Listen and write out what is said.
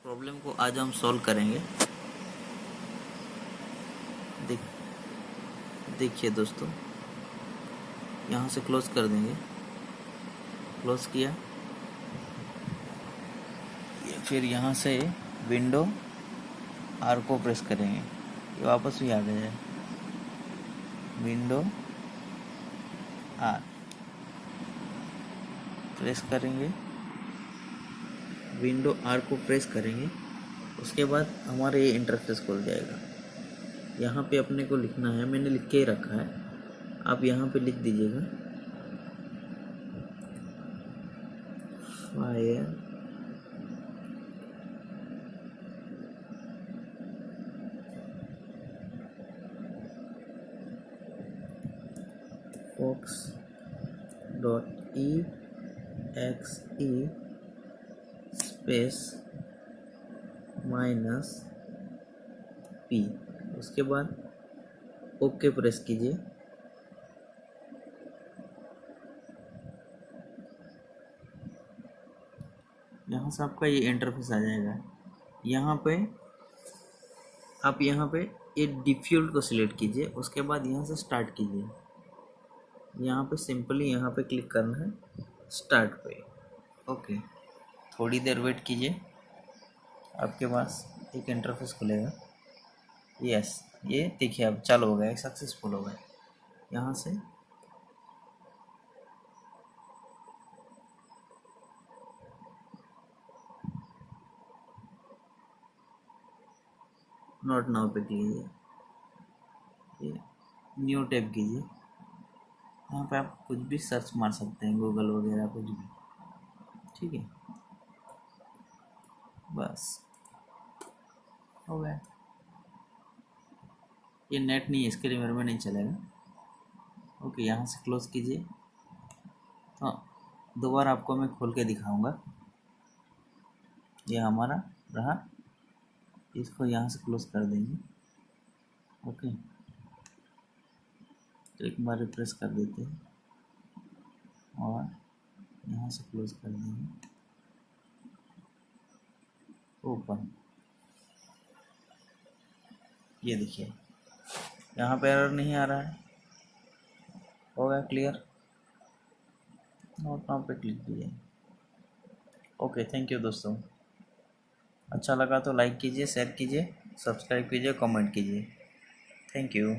Problem को आज हम सॉल्व करेंगे। देखिए दोस्तों, यहाँ से क्लोज कर देंगे। क्लोज किया, फिर यहाँ से विंडो आर को प्रेस करेंगे, ये वापस भी आ गया है। विंडो आर प्रेस करेंगे, विंडो आर को प्रेस करेंगे, उसके बाद हमारा ये इंटरफेस खुल जाएगा। यहाँ पे अपने को लिखना है, मैंने लिख के ही रखा है, आप यहाँ पे लिख दीजिएगा Firefox.exe स्पेस -p, उसके बाद ओके प्रेस कीजिए। यहाँ से आपका ये इंटरफेस आ जाएगा। यहाँ पे आप ये डिफ़ॉल्ट को सिलेक्ट कीजिए, उसके बाद यहाँ से स्टार्ट कीजिए। यहाँ पे सिंपली यहाँ पे क्लिक करना है स्टार्ट पे। ओके, थोड़ी देर वेट कीजिए, आपके पास एक इंटरफेस खुलेगा। यस, ये देखिए अब चालू हो गया, सक्सेसफुल हो गया। यहाँ से नॉट नाउ पे कीजिए, ये न्यू टैब कीजिए। यहाँ पे आप कुछ भी सर्च मार सकते हैं, गूगल वगैरह कुछ भी, ठीक है। बस हो गया। ये नेट नहीं है, इसके लिए मेरे में नहीं चलेगा। ओके, यहाँ से क्लोज कीजिए। हाँ, दोबारा आपको मैं खोल के दिखाऊंगा। ये हमारा रहा, इसको यहाँ से क्लोज कर देंगे। ओके, तो एक बार रिफ्रेश कर देते हैं और यहाँ से क्लोज कर देंगे। ओपन, ये देखिए यहाँ पे एरर नहीं आ रहा है। हो गया क्लियर। नोट नाउ पे क्लिक कीजिए। ओके, थैंक यू दोस्तों। अच्छा लगा तो लाइक कीजिए, शेयर कीजिए, सब्सक्राइब कीजिए, कमेंट कीजिए। Thank you.